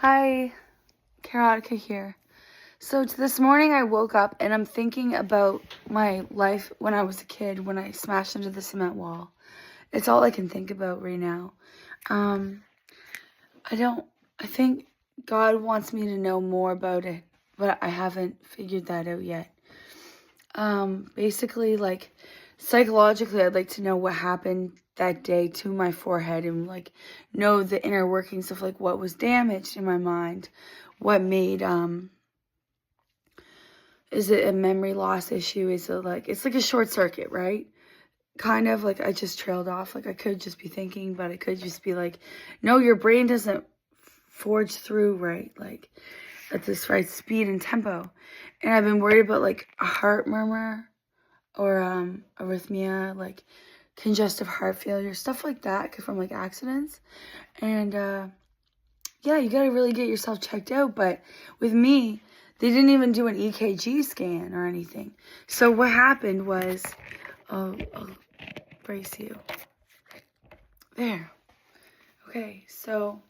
Hi, Karotica here. So this morning I woke up and I'm thinking about my life when I was a kid, when I smashed into the cement wall. It's all I can think about right now. I think God wants me to know more about it, but I haven't figured that out yet. Basically, like, psychologically, I'd like to know what happened that day to my forehead and, like, know the inner workings of, like, what was damaged in my mind. What made, is it a memory loss issue? Is it, like, it's like a short circuit, right? Kind of, like, I just trailed off. Like, I could just be thinking, but it could just be, like, no, your brain doesn't forge through, right? Like, at this right speed and tempo. And I've been worried about, like, a heart murmur or arrhythmia, like congestive heart failure, stuff like that from like accidents. And yeah, you gotta really get yourself checked out. But with me, they didn't even do an EKG scan or anything. So what happened was, I'll brace you. There. Okay, so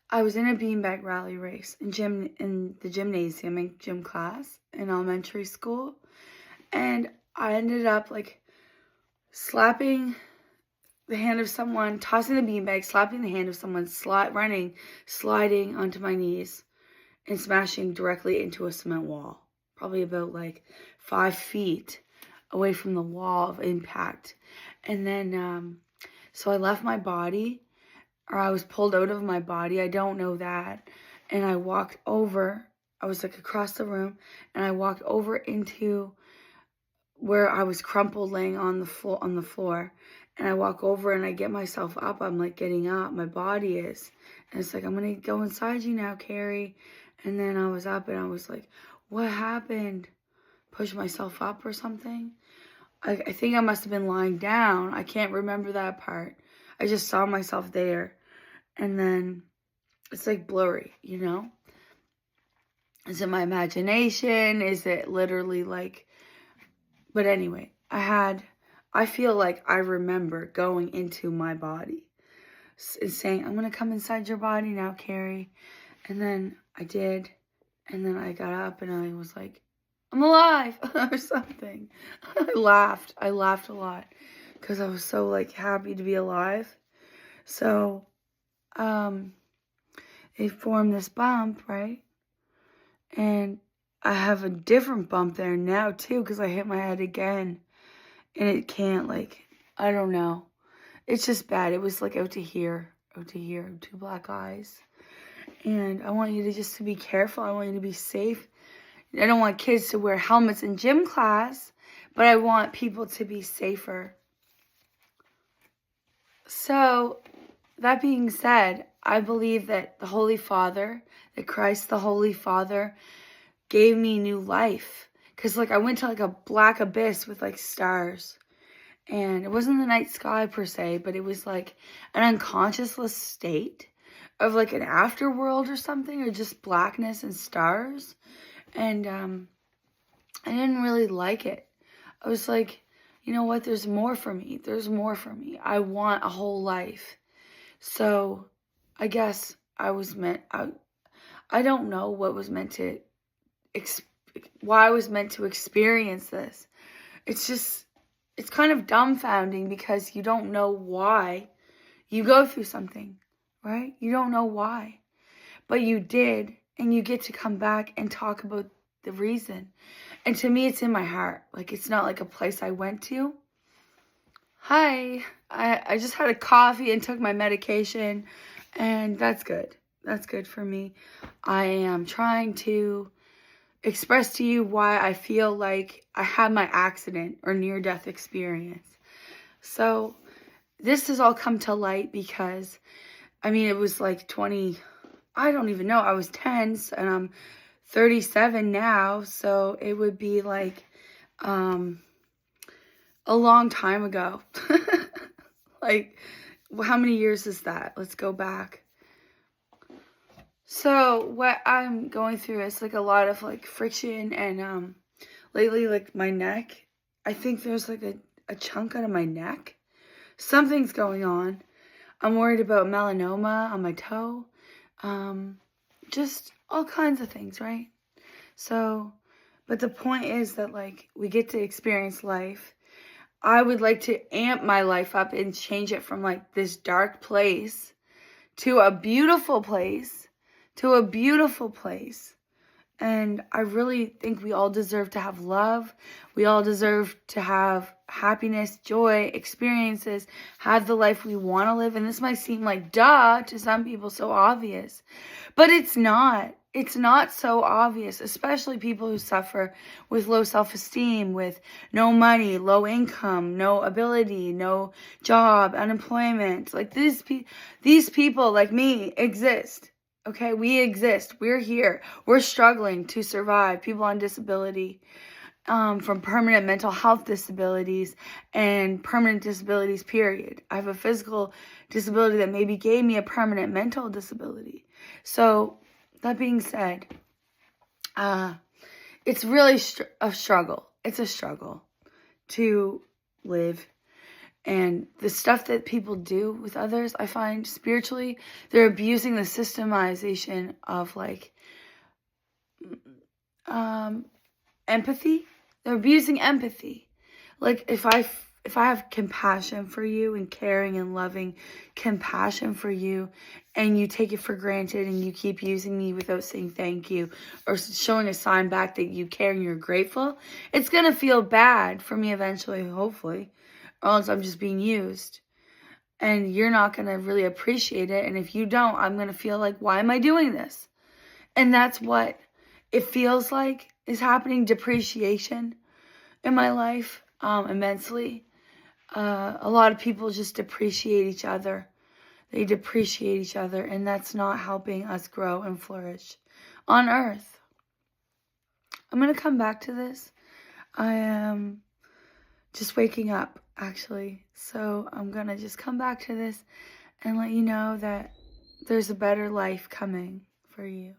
I was in a beanbag rally race in the gymnasium in gym class in elementary school, and I ended up like slapping the hand of someone, tossing the beanbag, slapping the hand of someone, sliding onto my knees, and smashing directly into a cement wall, probably about like 5 feet away from the wall of impact. And then, so I left my body, or I was pulled out of my body. I don't know that. And I walked over. I was like across the room, and I walked over into where I was crumpled laying on the floor. And I walk over and I get myself up. I'm like getting up. My body is. And it's like, I'm going to go inside you now, Carrie. And then I was up and I was like, what happened? Push myself up or something? I think I must have been lying down. I can't remember that part. I just saw myself there. And then it's like blurry, you know? Is it my imagination? Is it literally like... But anyway, I feel like I remember going into my body and saying, I'm going to come inside your body now, Carrie. And then I did. And then I got up and I was like, I'm alive or something. I laughed a lot because I was so like happy to be alive. So, they formed this bump, right? And I have a different bump there now too because I hit my head again. And it can't, like, I don't know. It's just bad. It was like out to here, 2 black eyes. And I want you to just to be careful. I want you to be safe. I don't want kids to wear helmets in gym class, but I want people to be safer. So, that being said, I believe that the Holy Father, that Christ, the Holy Father, gave me new life. Because, like, I went to, like, a black abyss with, like, stars. And it wasn't the night sky, per se, but it was, like, an unconsciousless state of, like, an afterworld or something, or just blackness and stars. And, I didn't really like it. I was like, you know what? There's more for me. There's more for me. I want a whole life. So, I guess I was meant... I don't know what was meant to... why I was meant to experience this. It's just, it's kind of dumbfounding because you don't know why you go through something, right? You don't know why, but you did, and you get to come back and talk about the reason. And to me, it's in my heart. Like, it's not like a place I went to. Hi, I just had a coffee and took my medication, and that's good. That's good for me. I am trying to express to you why I feel like I had my accident or near-death experience. So this has all come to light because, I mean, it was like 20, I don't even know. I was 10 and I'm 37 now. So it would be like a long time ago. Like, how many years is that? Let's go back. So what I'm going through is like a lot of like friction and lately like my neck, I think there's like a chunk out of my neck. Something's going on. I'm worried about melanoma on my toe. just all kinds of things, right? So, but the point is that, like, we get to experience life. I would like to amp my life up and change it from, like, this dark place to a beautiful place, to a beautiful place. And I really think we all deserve to have love. We all deserve to have happiness, joy, experiences, have the life we want to live. And this might seem like duh to some people, so obvious. But it's not. It's not so obvious, especially people who suffer with low self-esteem, with no money, low income, no ability, no job, unemployment. Like these people like me exist. Okay, we exist. We're here. We're struggling to survive. People on disability, from permanent mental health disabilities and permanent disabilities, period. I have a physical disability that maybe gave me a permanent mental disability. So, that being said, it's really a struggle. It's a struggle to live. And the stuff that people do with others, I find spiritually, they're abusing the systemization of, like, empathy. They're abusing empathy. Like, if I have compassion for you and caring and loving compassion for you, and you take it for granted and you keep using me without saying thank you or showing a sign back that you care and you're grateful, it's going to feel bad for me eventually, hopefully. Or else I'm just being used. And you're not going to really appreciate it. And if you don't, I'm going to feel like, why am I doing this? And that's what it feels like is happening. Depreciation in my life, immensely. A lot of people just depreciate each other. They depreciate each other. And that's not helping us grow and flourish on earth. I'm going to come back to this. I am just waking up, actually. So I'm going to just come back to this and let you know that there's a better life coming for you.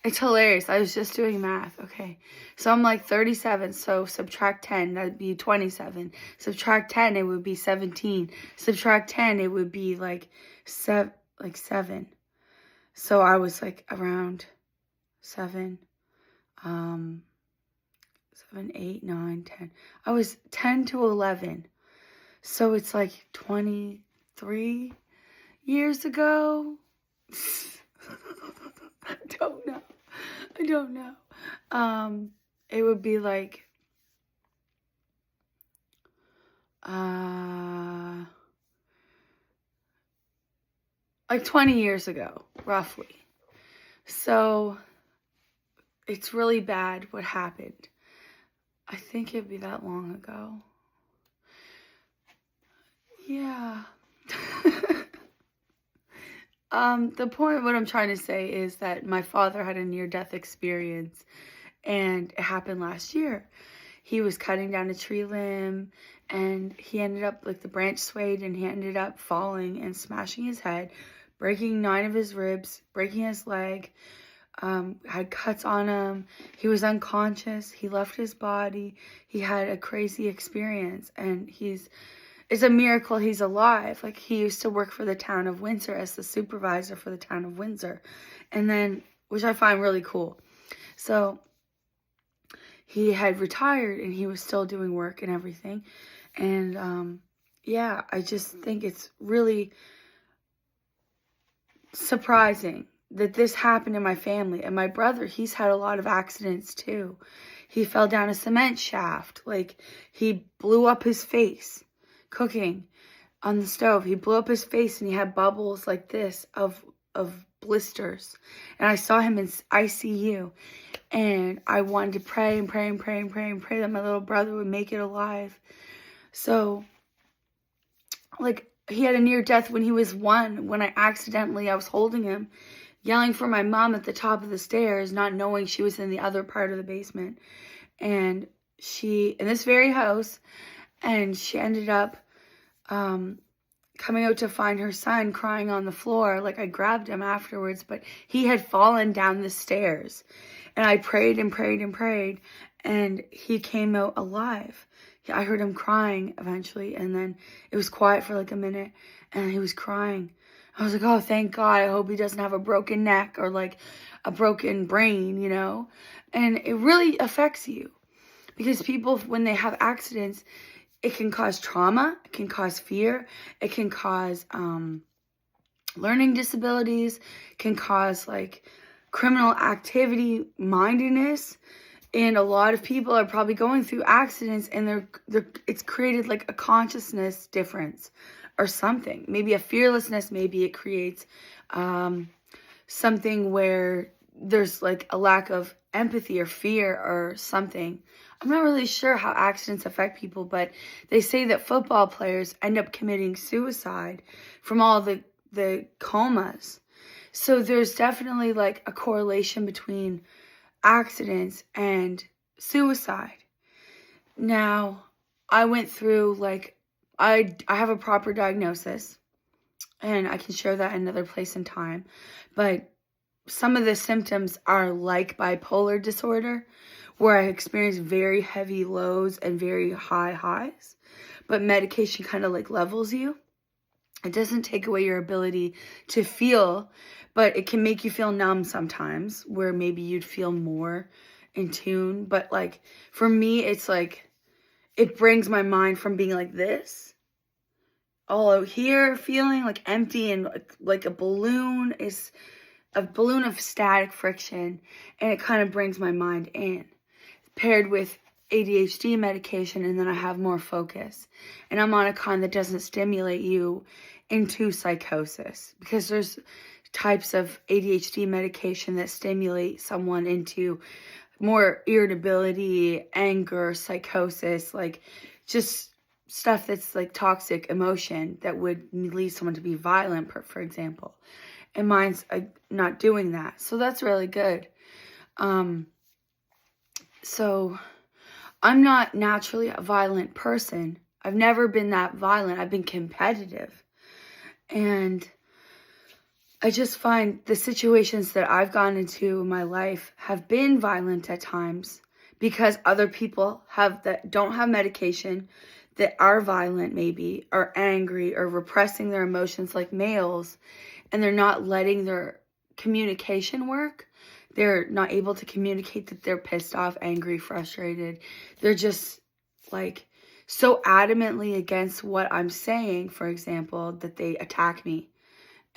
It's hilarious. I was just doing math. Okay. So I'm like 37. So subtract 10, that'd be 27. Subtract 10, it would be 17. Subtract 10, it would be like 7. So I was like around 7. 7, 8, 9, 10. I was 10 to 11. So it's like 23 years ago. I don't know. It would be like, 20 years ago, roughly. So it's really bad what happened. I think it'd be that long ago. Yeah. The point of what I'm trying to say is that my father had a near-death experience, and it happened last year. He was cutting down a tree limb, and he ended up, like, the branch swayed, and he ended up falling and smashing his head, breaking 9 of his ribs, breaking his leg, had cuts on him. He was unconscious. He left his body. He had a crazy experience, and it's a miracle he's alive. Like, he used to work for the town of Windsor as the supervisor for the town of Windsor. And then, which I find really cool. So, he had retired and he was still doing work and everything. And, yeah, I just think it's really surprising that this happened in my family. And my brother, he's had a lot of accidents too. He fell down a cement shaft. Like, he blew up his face cooking on the stove. He blew up his face and he had bubbles like this of blisters. And I saw him in ICU. And I wanted to pray and pray and pray and pray and pray that my little brother would make it alive. So, like, he had a near death when he was 1, when I was holding him, yelling for my mom at the top of the stairs, not knowing she was in the other part of the basement. And in this very house, and she ended up coming out to find her son crying on the floor. Like, I grabbed him afterwards, but he had fallen down the stairs. And I prayed and prayed and prayed, and he came out alive. I heard him crying eventually, and then it was quiet for like a minute, and he was crying. I was like, oh, thank God. I hope he doesn't have a broken neck or like a broken brain, you know? And it really affects you because people, when they have accidents, it can cause trauma, it can cause fear, it can cause learning disabilities, can cause like criminal activity mindedness. And a lot of people are probably going through accidents and it's created like a consciousness difference or something. Maybe a fearlessness, maybe it creates something where there's like a lack of empathy or fear or something. I'm not really sure how accidents affect people, but they say that football players end up committing suicide from all the comas. So there's definitely like a correlation between accidents and suicide. Now, I went through like, I have a proper diagnosis, and I can share that in another place and time, but some of the symptoms are like bipolar disorder, where I experience very heavy lows and very high highs, but medication kind of like levels you. It doesn't take away your ability to feel, but it can make you feel numb sometimes, where maybe you'd feel more in tune. But like for me, it's like it brings my mind from being like this, all out here, feeling like empty and like a balloon is a balloon of static friction, and it kind of brings my mind in, paired with ADHD medication, and then I have more focus. And I'm on a kind that doesn't stimulate you into psychosis, because there's types of ADHD medication that stimulate someone into more irritability, anger, psychosis, like just stuff that's like toxic emotion that would lead someone to be violent, for example. And mine's not doing that. So that's really good. So I'm not naturally a violent person. I've never been that violent. I've been competitive. And I just find the situations that I've gone into in my life have been violent at times because other people that don't have medication, that are violent maybe, are angry or repressing their emotions like males, and they're not letting their communication work. They're not able to communicate that they're pissed off, angry, frustrated. They're just like so adamantly against what I'm saying, for example, that they attack me.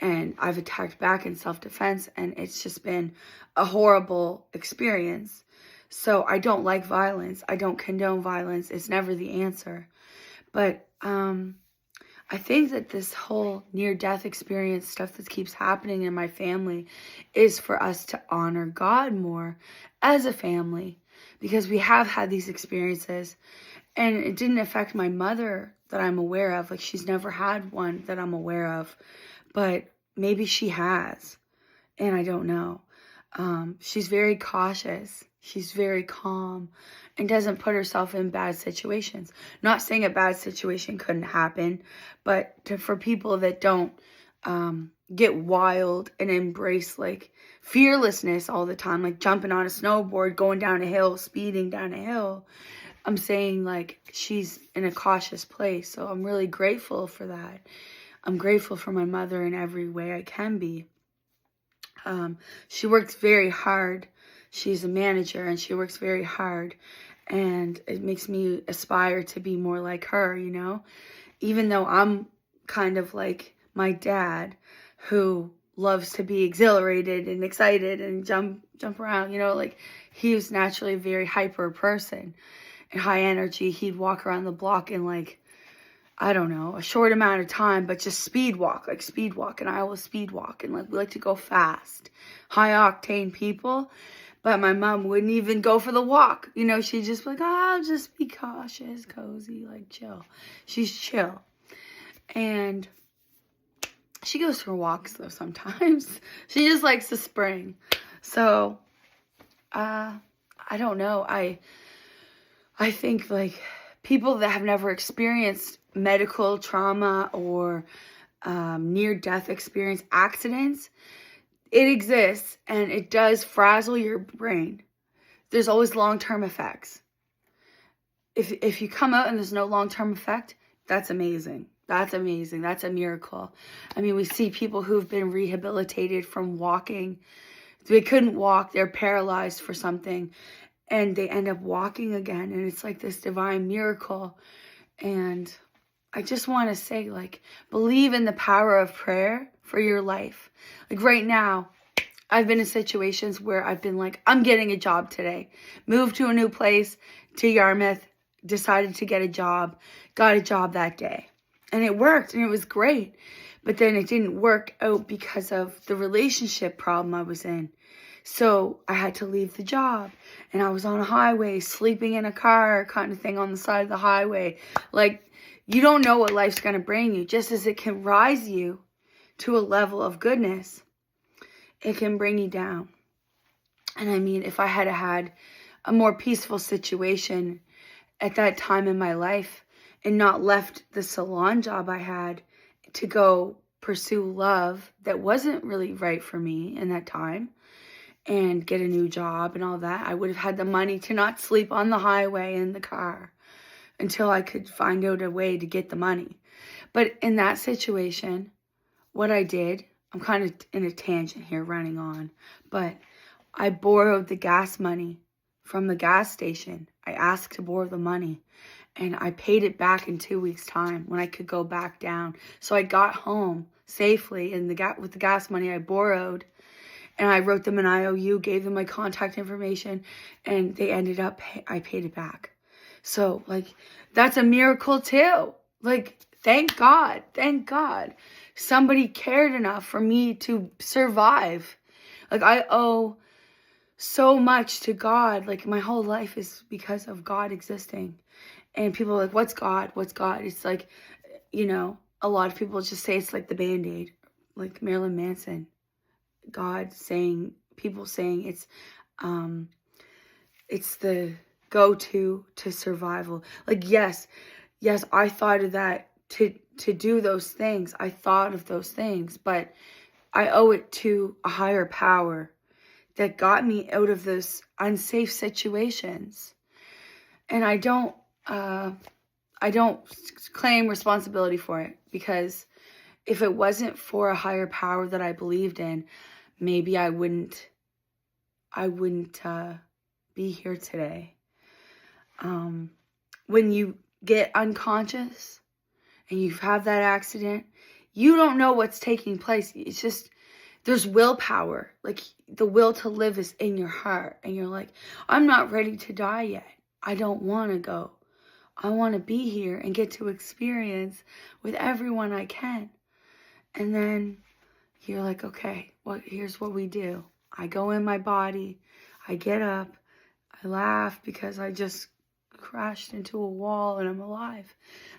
And I've attacked back in self-defense, and it's just been a horrible experience. So I don't like violence. I don't condone violence. It's never the answer. But I think that this whole near-death experience stuff that keeps happening in my family is for us to honor God more as a family, because we have had these experiences, and it didn't affect my mother that I'm aware of. Like, she's never had one that I'm aware of, but maybe she has, and I don't know. She's very cautious. She's very calm and doesn't put herself in bad situations. Not saying a bad situation couldn't happen, but for people that don't get wild and embrace like fearlessness all the time, like jumping on a snowboard, going down a hill, speeding down a hill, I'm saying like she's in a cautious place. So I'm really grateful for that. I'm grateful for my mother in every way I can be. She works very hard. She's a manager and she works very hard, and it makes me aspire to be more like her, you know, even though I'm kind of like my dad, who loves to be exhilarated and excited and jump around, you know, like he was naturally a very hyper person and high energy. He'd walk around the block in like, I don't know, a short amount of time, but just speed walk. And I will speed walk, and like we like to go fast, high octane people. But my mom wouldn't even go for the walk. You know, she'd just be like, oh, I'll just be cautious, cozy, like chill. She's chill. And she goes for walks though sometimes. She just likes to spring. So, I don't know. I think like people that have never experienced medical trauma or near-death experience, accidents, it exists, and it does frazzle your brain. There's always long-term effects. If you come out and there's no long-term effect, that's amazing. That's amazing. That's a miracle. I mean, we see people who've been rehabilitated from walking. They couldn't walk. They're paralyzed for something. And they end up walking again. And it's like this divine miracle. And I just want to say, like, believe in the power of prayer for your life. Like right now, I've been in situations where I've been like, I'm getting a job today. Moved to a new place, to Yarmouth, decided to get a job, got a job that day. And it worked, and it was great. But then it didn't work out because of the relationship problem I was in. So I had to leave the job. And I was on a highway, sleeping in a car kind of thing on the side of the highway. Like, you don't know what life's going to bring you. Just as it can rise you to a level of goodness, it can bring you down. And I mean, if I had had a more peaceful situation at that time in my life and not left the salon job I had to go pursue love that wasn't really right for me in that time and get a new job and all that, I would have had the money to not sleep on the highway in the car until I could find out a way to get the money. But in that situation, what I did, I'm kind of in a tangent here running on, but I borrowed the gas money from the gas station. I asked to borrow the money, and I paid it back in 2 weeks' time when I could go back down. So I got home safely with the gas money I borrowed, and I wrote them an IOU, gave them my contact information, and they ended up, I paid it back. So, like, that's a miracle too. Like, thank God. Somebody cared enough for me to survive. Like, I owe so much to God. Like, my whole life is because of God existing. And people are like, what's God? What's God? It's like, you know, a lot of people just say it's like the Band-Aid. Like Marilyn Manson. God saying, people saying it's the go-to to survival. Like, yes, I thought of that to do those things. I thought of those things, but I owe it to a higher power that got me out of those unsafe situations. And I don't claim responsibility for it, because if it wasn't for a higher power that I believed in, maybe I wouldn't be here today. When you get unconscious and you've had that accident, you don't know what's taking place. It's just, there's willpower. Like, the will to live is in your heart. And you're like, I'm not ready to die yet. I don't want to go. I want to be here and get to experience with everyone I can. And then you're like, okay, here's what we do. I go in my body. I get up. I laugh because I just crashed into a wall and I'm alive.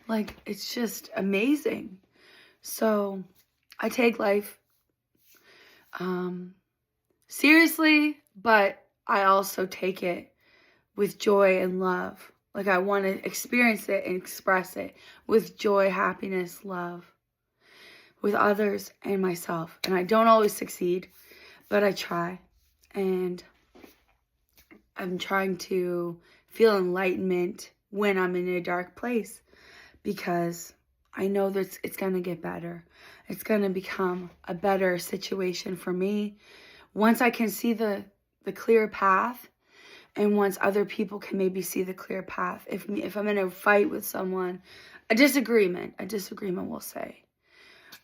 Like, it's just amazing. So I take life seriously, but I also take it with joy and love. Like, I want to experience it and express it with joy, happiness, love, with others and myself. And I don't always succeed, but I try. And I'm trying to feel enlightenment when I'm in a dark place, because I know that it's going to get better. It's going to become a better situation for me once I can see the clear path, and once other people can maybe see the clear path. If I'm in a fight with someone, a disagreement, we'll say,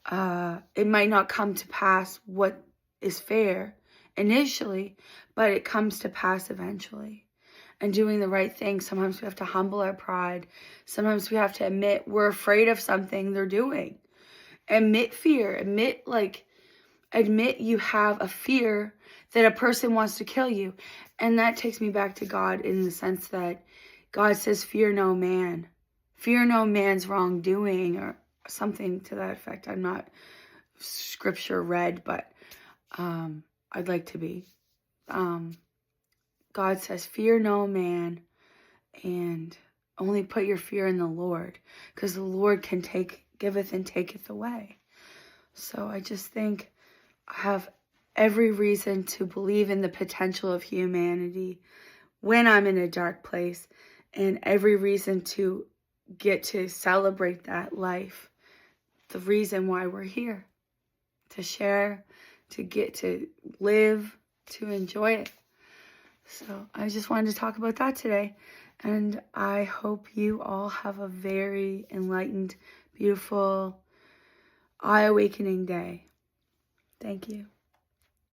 it might not come to pass what is fair initially, but it comes to pass eventually. And doing the right thing, sometimes we have to humble our pride. Sometimes we have to admit we're afraid of something they're doing. Admit fear. Admit you have a fear that a person wants to kill you. And that takes me back to God, in the sense that God says, fear no man. Fear no man's wrongdoing, or something to that effect. I'm not scripture read, but I'd like to be. God says, fear no man, and only put your fear in the Lord, because the Lord can giveth and taketh away. So I just think I have every reason to believe in the potential of humanity when I'm in a dark place, and every reason to get to celebrate that life the reason why we're here, to share, to get to live, to enjoy it. So I just wanted to talk about that today. And I hope you all have a very enlightened, beautiful, eye-awakening day. Thank you.